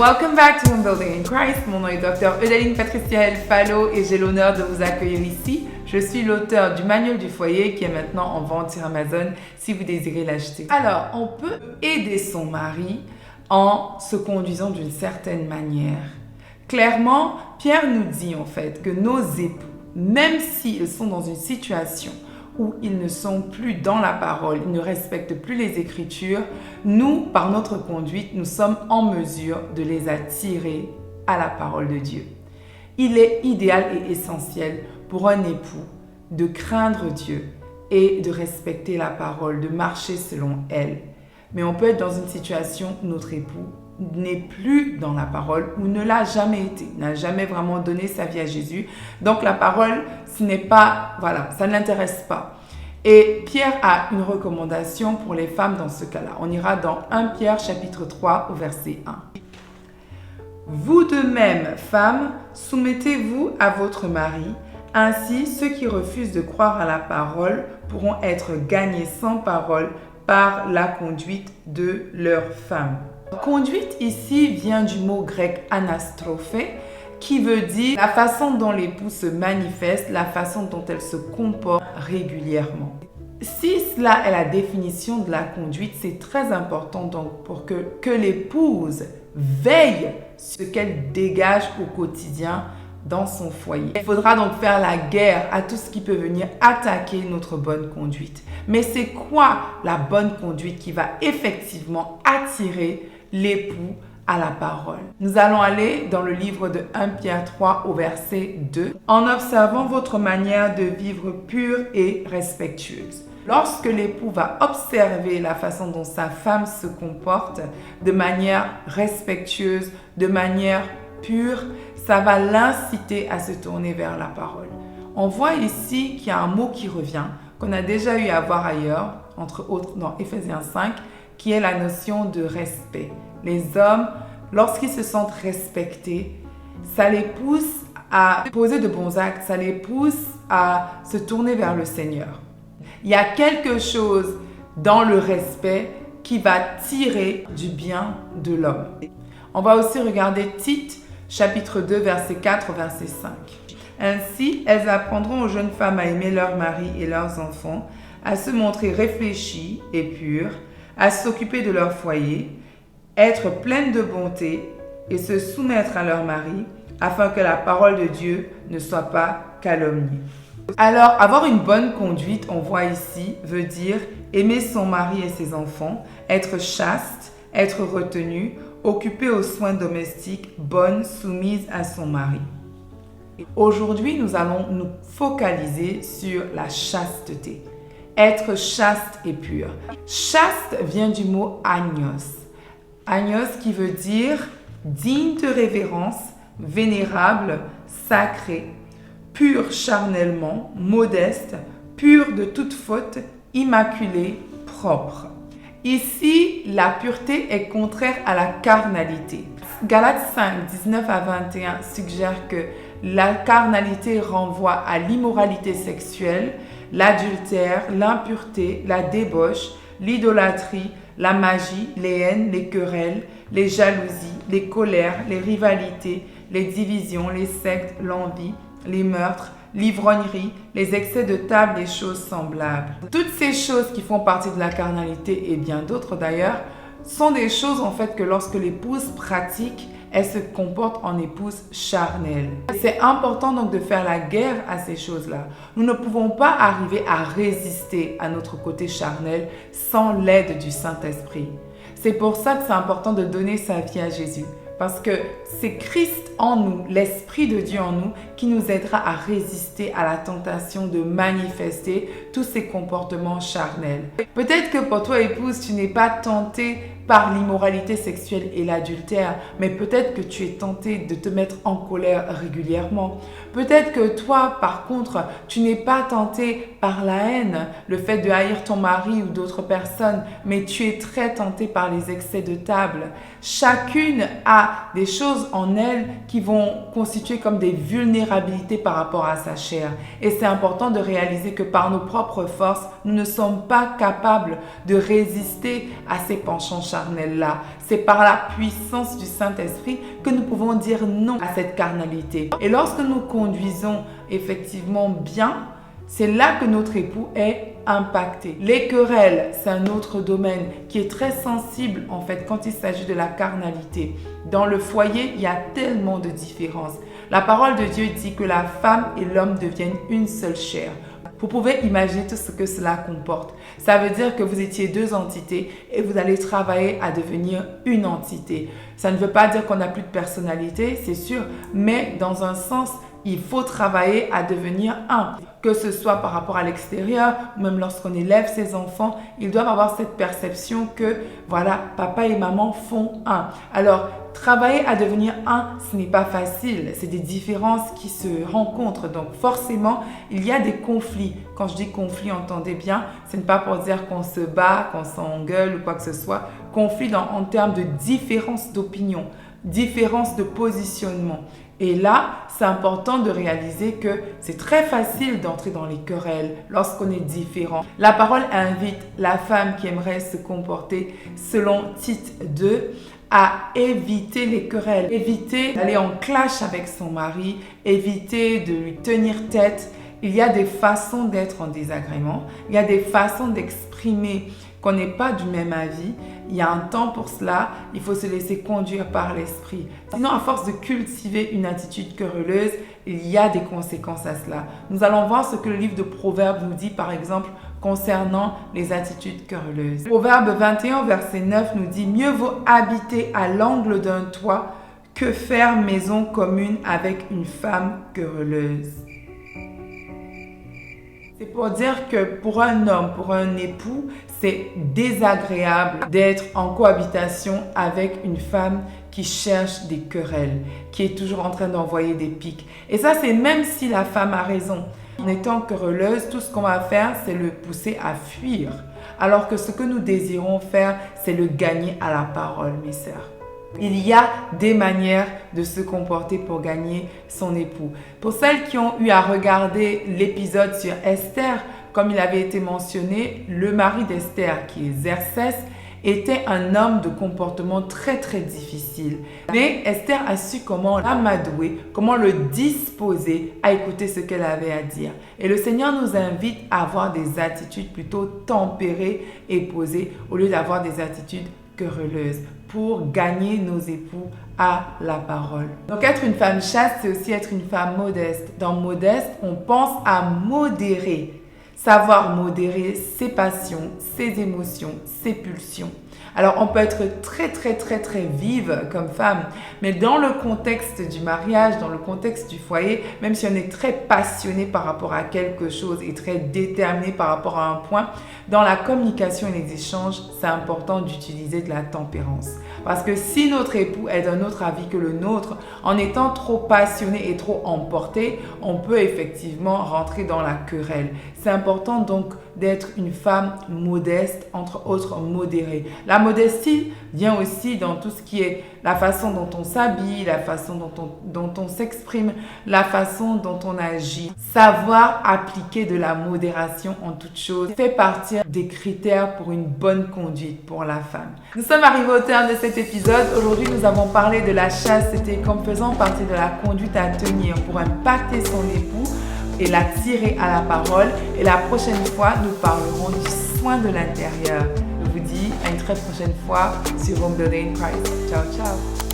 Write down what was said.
Welcome back to Home Building in Christ. Mon nom est Dr. Eudaline Patricia Fallot et j'ai l'honneur de vous accueillir ici. Je suis l'auteur du manuel du foyer qui est maintenant en vente sur Amazon si vous désirez l'acheter. Alors, on peut aider son mari en se conduisant d'une certaine manière. Clairement, Pierre nous dit en fait que nos époux, même s'ils sont dans une situation où ils ne sont plus dans la parole, ils ne respectent plus les Écritures, nous, par notre conduite, nous sommes en mesure de les attirer à la parole de Dieu. Il est idéal et essentiel pour un époux de craindre Dieu et de respecter la parole, de marcher selon elle. Mais on peut être dans une situation où notre époux n'est plus dans la parole ou ne l'a jamais été, n'a jamais vraiment donné sa vie à Jésus. Donc la parole, ça ne l'intéresse pas. Et Pierre a une recommandation pour les femmes dans ce cas-là. On ira dans 1 Pierre chapitre 3 au verset 1. Vous de même, femmes, soumettez-vous à votre mari. Ainsi, ceux qui refusent de croire à la parole pourront être gagnés sans parole par la conduite de leur femme. Conduite ici vient du mot grec anastophé, qui veut dire la façon dont l'époux se manifeste, la façon dont elle se comporte régulièrement. Si cela est la définition de la conduite, c'est très important donc pour que l'épouse veille sur ce qu'elle dégage au quotidien dans son foyer. Il faudra donc faire la guerre à tout ce qui peut venir attaquer notre bonne conduite. Mais c'est quoi la bonne conduite qui va effectivement attirer l'époux à la parole? Nous allons aller dans le livre de 1 Pierre 3 au verset 2. En observant votre manière de vivre pure et respectueuse. Lorsque l'époux va observer la façon dont sa femme se comporte de manière respectueuse, de manière pure, ça va l'inciter à se tourner vers la parole. On voit ici qu'il y a un mot qui revient, qu'on a déjà eu à voir ailleurs, entre autres dans Éphésiens 5, qui est la notion de respect. Les hommes, lorsqu'ils se sentent respectés, ça les pousse à poser de bons actes, ça les pousse à se tourner vers le Seigneur. Il y a quelque chose dans le respect qui va tirer du bien de l'homme. On va aussi regarder Tite, chapitre 2, verset 4 au verset 5. Ainsi, elles apprendront aux jeunes femmes à aimer leur mari et leurs enfants, à se montrer réfléchies et pures, à s'occuper de leur foyer, être pleines de bonté et se soumettre à leur mari, afin que la parole de Dieu ne soit pas calomniée. Alors, avoir une bonne conduite, on voit ici, veut dire aimer son mari et ses enfants, être chaste, être retenue, occupée aux soins domestiques, bonne, soumise à son mari. Aujourd'hui, nous allons nous focaliser sur la chasteté. Être chaste et pur. Chaste vient du mot agnos. Agnos qui veut dire digne de révérence, vénérable, sacré, pur charnellement, modeste, pur de toute faute, immaculé, propre. Ici, la pureté est contraire à la carnalité. Galates 5, 19 à 21 suggère que la carnalité renvoie à l'immoralité sexuelle, l'adultère, l'impureté, la débauche, l'idolâtrie, la magie, les haines, les querelles, les jalousies, les colères, les rivalités, les divisions, les sectes, l'envie, les meurtres, l'ivrognerie, les excès de table et choses semblables. Toutes ces choses qui font partie de la carnalité et bien d'autres d'ailleurs, sont des choses en fait que lorsque l'épouse pratique, elle se comporte en épouse charnelle. C'est important donc de faire la guerre à ces choses-là. Nous ne pouvons pas arriver à résister à notre côté charnel sans l'aide du Saint-Esprit. C'est pour ça que c'est important de donner sa vie à Jésus. Parce que c'est Christ en nous, l'Esprit de Dieu en nous, qui nous aidera à résister à la tentation de manifester tous ces comportements charnels. Peut-être que pour toi, épouse, tu n'es pas tentée par l'immoralité sexuelle et l'adultère, mais peut-être que tu es tentée de te mettre en colère régulièrement. Peut-être que toi, par contre, tu n'es pas tentée par la haine, le fait de haïr ton mari ou d'autres personnes, mais tu es très tentée par les excès de table. Chacune a des choses en elle qui vont constituer comme des vulnérabilités par rapport à sa chair. Et c'est important de réaliser que par nos propres forces, nous ne sommes pas capables de résister à ces penchants charnels-là. C'est par la puissance du Saint-Esprit que nous pouvons dire non à cette carnalité. Et lorsque nous conduisons effectivement bien, c'est là que notre époux est impacté. Les querelles, c'est un autre domaine qui est très sensible en fait quand il s'agit de la carnalité. Dans le foyer, il y a tellement de différences. La parole de Dieu dit que la femme et l'homme deviennent une seule chair. Vous pouvez imaginer tout ce que cela comporte. Ça veut dire que vous étiez deux entités et vous allez travailler à devenir une entité. Ça ne veut pas dire qu'on n'a plus de personnalité, c'est sûr, mais dans un sens, il faut travailler à devenir un. Que ce soit par rapport à l'extérieur, même lorsqu'on élève ses enfants, ils doivent avoir cette perception que, voilà, papa et maman font un. Alors, travailler à devenir un, ce n'est pas facile. C'est des différences qui se rencontrent. Donc, forcément, il y a des conflits. Quand je dis conflit, entendez bien, ce n'est pas pour dire qu'on se bat, qu'on s'engueule ou quoi que ce soit. Conflit en termes de différence d'opinion, différence de positionnement. Et là, c'est important de réaliser que c'est très facile d'entrer dans les querelles lorsqu'on est différent. La parole invite la femme qui aimerait se comporter selon Tite 2 à éviter les querelles, éviter d'aller en clash avec son mari, éviter de lui tenir tête. Il y a des façons d'être en désagrément, il y a des façons d'exprimer qu'on n'est pas du même avis. Il y a un temps pour cela, il faut se laisser conduire par l'esprit. Sinon, à force de cultiver une attitude querelleuse, il y a des conséquences à cela. Nous allons voir ce que le livre de Proverbes nous dit, par exemple, concernant les attitudes querelleuses. Proverbe 21, verset 9 nous dit « Mieux vaut habiter à l'angle d'un toit que faire maison commune avec une femme querelleuse. » C'est pour dire que pour un homme, pour un époux, c'est désagréable d'être en cohabitation avec une femme qui cherche des querelles, qui est toujours en train d'envoyer des piques. Et ça, c'est même si la femme a raison. En étant querelleuse, tout ce qu'on va faire, c'est le pousser à fuir. Alors que ce que nous désirons faire, c'est le gagner à la parole, mes sœurs. Il y a des manières de se comporter pour gagner son époux. Pour celles qui ont eu à regarder l'épisode sur Esther, comme il avait été mentionné, le mari d'Esther, qui est Xerxès, était un homme de comportement très très difficile. Mais Esther a su comment l'amadouer, comment le disposer à écouter ce qu'elle avait à dire. Et le Seigneur nous invite à avoir des attitudes plutôt tempérées et posées au lieu d'avoir des attitudes querelleuses pour gagner nos époux à la parole. Donc être une femme chaste, c'est aussi être une femme modeste. Dans modeste, on pense à modérer. Savoir modérer ses passions, ses émotions, ses pulsions. Alors, on peut être très vive comme femme, mais dans le contexte du mariage, dans le contexte du foyer, même si on est très passionné par rapport à quelque chose et très déterminé par rapport à un point, dans la communication et les échanges, c'est important d'utiliser de la tempérance. Parce que si notre époux est d'un autre avis que le nôtre, en étant trop passionné et trop emporté, on peut effectivement rentrer dans la querelle. C'est important donc d'être une femme modeste, entre autres modérée. La modestie vient aussi dans tout ce qui est la façon dont on s'habille, la façon dont on s'exprime, la façon dont on agit. Savoir appliquer de la modération en toutes choses fait partie des critères pour une bonne conduite pour la femme. Nous sommes arrivés au terme de cet épisode. Aujourd'hui, nous avons parlé de la chasteté comme faisant partie de la conduite à tenir pour impacter son époux et l'attirer à la parole. Et la prochaine fois, nous parlerons du soin de l'intérieur. Je vous dis à une très prochaine fois sur Home Building Christ. Ciao, ciao!